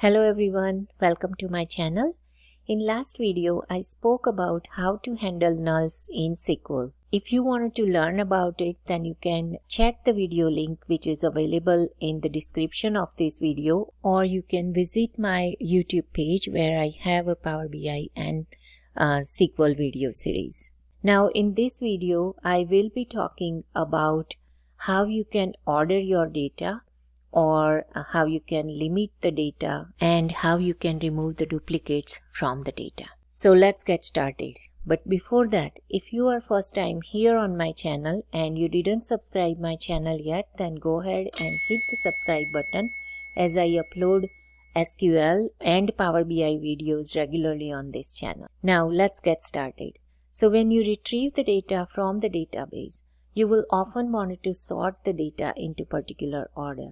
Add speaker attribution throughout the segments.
Speaker 1: Hello everyone, welcome to my channel. In last video, I spoke about how to handle nulls in SQL. If you wanted to learn about it, then you can check the video link which is available in the description of this video, or you can visit my YouTube page where I have a Power BI and SQL video series. Now in this video, I will be talking about how you can order your data, or how you can limit the data, and how you can remove the duplicates from the data. So let's get started. But before that, if you are first time here on my channel and you didn't subscribe my channel yet, then go ahead and hit the subscribe button, as I upload SQL and Power BI videos regularly on this channel. Now let's get started. So when you retrieve the data from the database, you will often want to sort the data into particular order,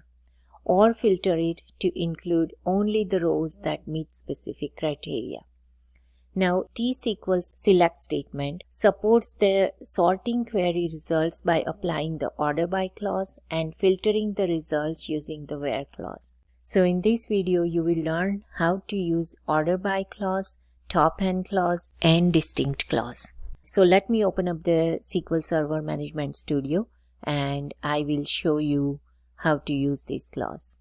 Speaker 1: or filter it to include only the rows that meet specific criteria. Now, T-SQL's select statement supports the sorting query results by applying the order by clause and filtering the results using the where clause. So in this video, you will learn how to use order by clause, top n clause, and distinct clause. So let me open up the SQL Server Management Studio and I will show you how to use this clause.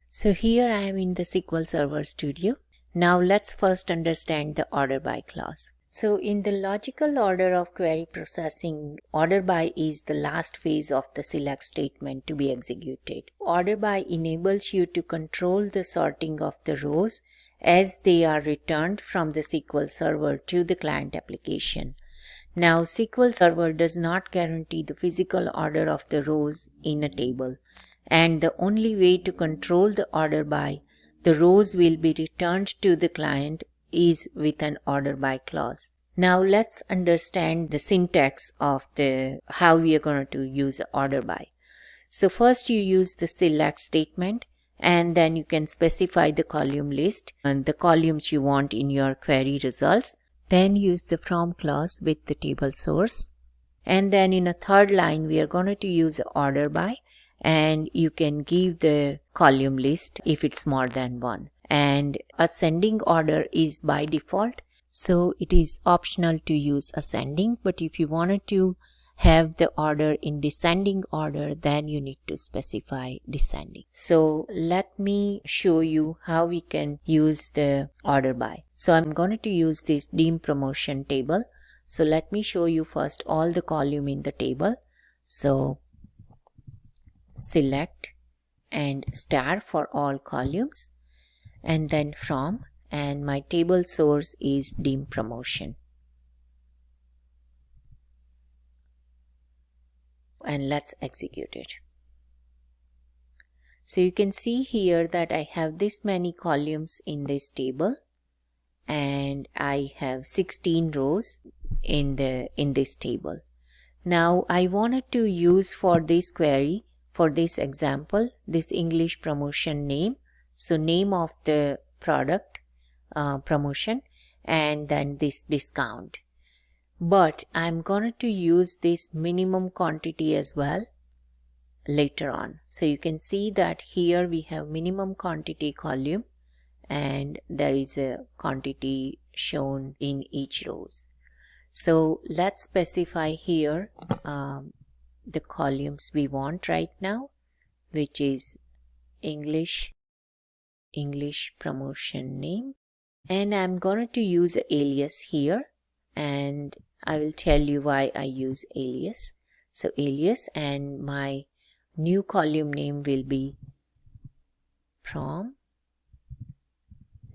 Speaker 1: So here I am in the SQL Server Studio. Now let's first understand the order by clause. So in the logical order of query processing, order by is the last phase of the select statement to be executed. Order by enables you to control the sorting of the rows as they are returned from the SQL Server to the client application. Now, SQL Server does not guarantee the physical order of the rows in a table, and the only way to control the order by the rows will be returned to the client is with an order by clause. Now, let's understand the syntax of how we are going to use order by. So first you use the select statement, and then you can specify the column list and the columns you want in your query results. Then use the from clause with the table source. And then in a third line, we are going to use order by, and you can give the column list if it's more than one. And ascending order is by default, so it is optional to use ascending. But if you wanted to have the order in descending order, then you need to specify descending. So let me show you how we can use the order by. So I'm going to use this dim promotion table. So let me show you first all the column in the table. So select and star for all columns, and then from, and my table source is dim promotion. And let's execute it. So you can see here that I have this many columns in this table, and I have 16 rows in this table. Now I wanted to use for this query, for this example, this English promotion name. So name of the product promotion, and then this discount. But I'm going to use this minimum quantity as well later on. So you can see that here we have minimum quantity column, and there is a quantity shown in each rows. So let's specify here the columns we want right now, which is English promotion name. And I'm going to use an alias here, and I will tell you why I use alias. So alias, and my new column name will be prom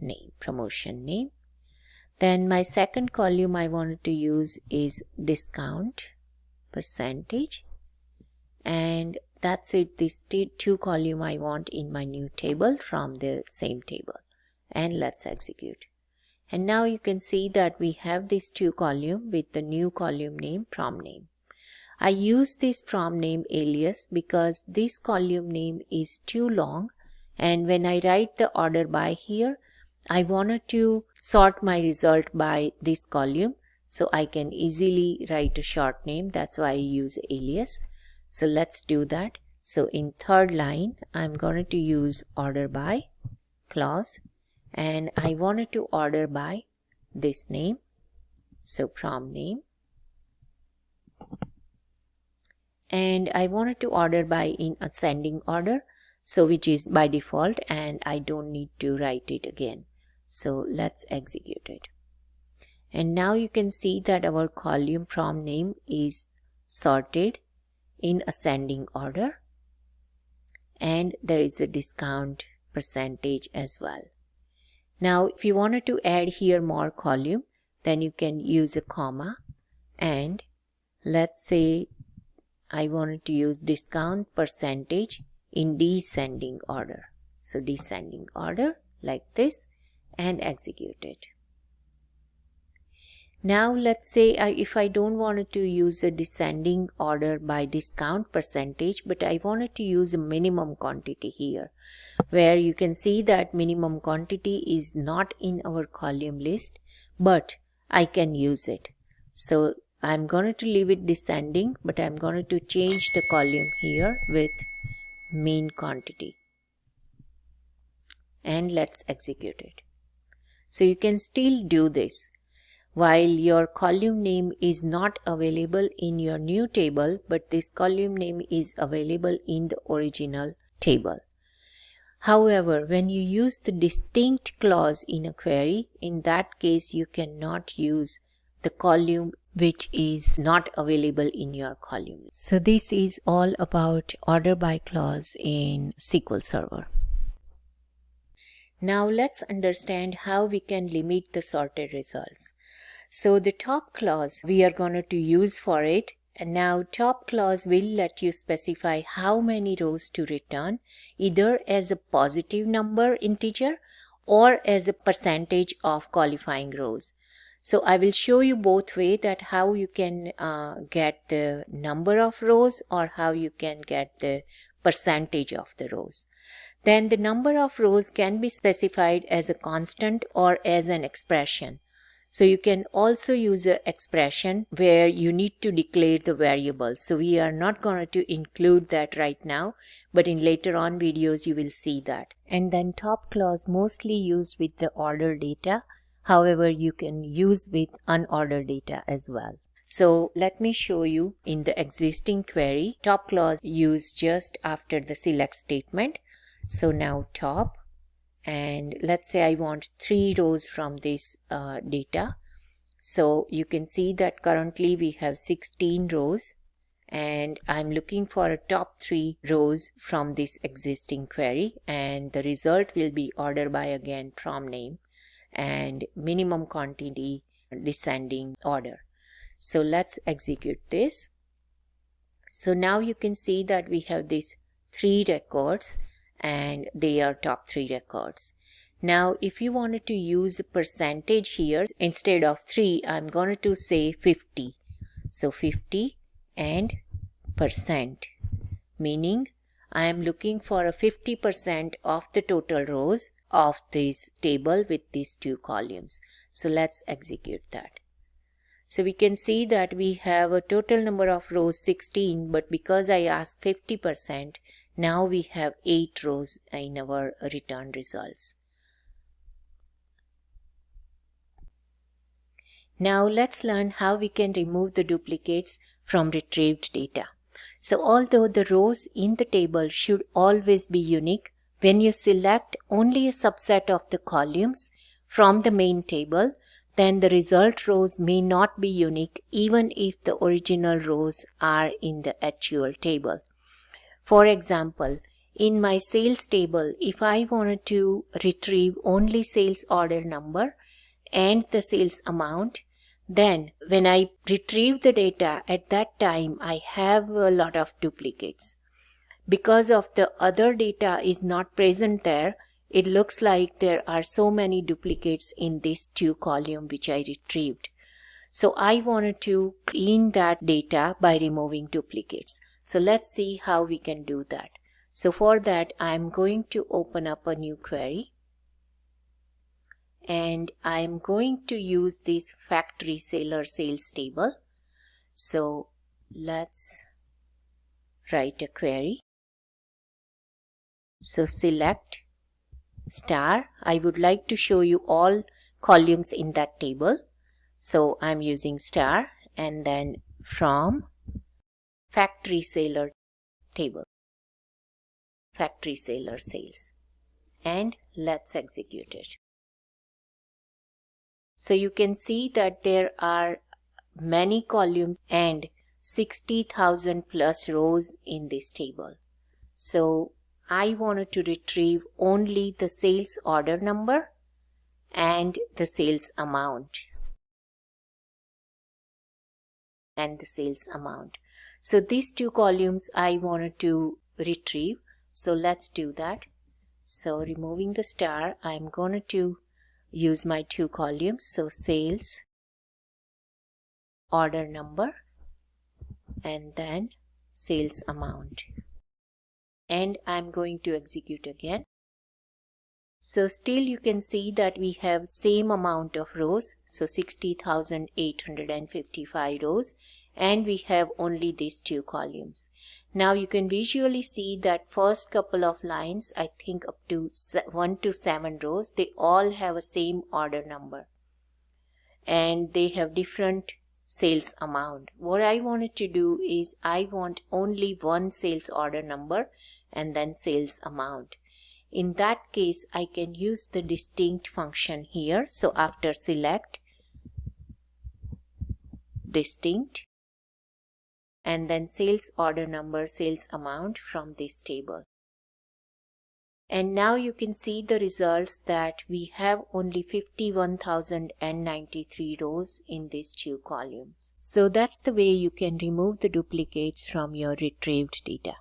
Speaker 1: name, promotion name. Then my second column I wanted to use is discount percentage, and that's it. These two column I want in my new table from the same table. And let's execute. And now you can see that we have these two column with the new column name prom name. I use this prom name alias because this column name is too long, and when I write the order by here, I wanted to sort my result by this column, so I can easily write a short name. That's why I use alias. So let's do that. So in third line, I'm going to use order by clause, and I wanted to order by this name, so prom name, and I wanted to order by in ascending order, so which is by default, and I don't need to write it again. So let's execute it. And now you can see that our column prom name is sorted in ascending order, and there is a discount percentage as well. Now if you wanted to add here more column, then you can use a comma, and let's say I wanted to use discount percentage in descending order. So descending order like this, and execute it. Now let's say if I don't want to use a descending order by discount percentage, but I wanted to use a minimum quantity here, where you can see that minimum quantity is not in our column list, but I can use it. So I'm going to leave it descending, but I'm going to change the column here with mean quantity, and let's execute it. So you can still do this while your column name is not available in your new table, but this column name is available in the original table. However, when you use the distinct clause in a query, in that case you cannot use the column which is not available in your column. So this is all about order by clause in SQL Server. Now let's understand how we can limit the sorted results. So the top clause we are going to use for it, and now top clause will let you specify how many rows to return, either as a positive number integer or as a percentage of qualifying rows. So I will show you both way that how you can get the number of rows or how you can get the percentage of the rows. Then the number of rows can be specified as a constant or as an expression. So you can also use an expression where you need to declare the variable. So we are not going to include that right now, but in later on videos you will see that. And then top clause mostly used with the ordered data. However, you can use with unordered data as well. So let me show you in the existing query, top clause used just after the select statement. So now top, and let's say I want 3 rows from this data. So you can see that currently we have 16 rows, and I'm looking for a top 3 rows from this existing query, and the result will be order by again prom name and minimum quantity descending order. So let's execute this. So now you can see that we have these 3 records, and they are top 3 records. Now if you wanted to use a percentage here, instead of 3 I'm going to say 50. So 50 and percent, meaning I am looking for a 50% of the total rows of this table with these 2 columns. So let's execute that. So we can see that we have a total number of rows 16, but because I asked 50%, now we have 8 rows in our return results. Now let's learn how we can remove the duplicates from retrieved data. So although the rows in the table should always be unique, when you select only a subset of the columns from the main table, then the result rows may not be unique even if the original rows are in the actual table. For example, in my sales table, if I wanted to retrieve only sales order number and the sales amount, then when I retrieve the data at that time, I have a lot of duplicates. Because of the other data is not present there, it looks like there are so many duplicates in this 2 column which I retrieved. So I wanted to clean that data by removing duplicates. So let's see how we can do that. So for that, I'm going to open up a new query. And I'm going to use this factory seller sales table. So let's write a query. So select star. I would like to show you all columns in that table. So I'm using star and then from factory seller table, factory seller sales, and let's execute it. So you can see that there are many columns and 60,000 plus rows in this table. So I wanted to retrieve only the sales order number and the sales amount. So these two columns I wanted to retrieve. So let's do that. So removing the star, I'm going to use my two columns. So sales order number and then sales amount. And I'm going to execute again. So still you can see that we have same amount of rows, so 60,855 rows, and we have only these two columns. Now you can visually see that first couple of lines, I think up to 1 to 7 rows, they all have a same order number and they have different sales amount. What I wanted to do is I want only one sales order number and then sales amount. In that case, I can use the distinct function here. So after select, distinct, and then sales order number, sales amount from this table. And now you can see the results that we have only 51,093 rows in these two columns. So that's the way you can remove the duplicates from your retrieved data.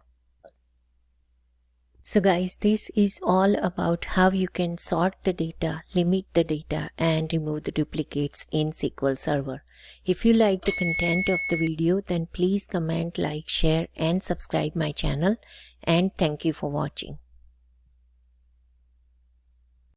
Speaker 1: So guys, this is all about how you can sort the data, limit the data, and remove the duplicates in SQL Server. If you like the content of the video, then please comment, like, share, and subscribe my channel. And thank you for watching.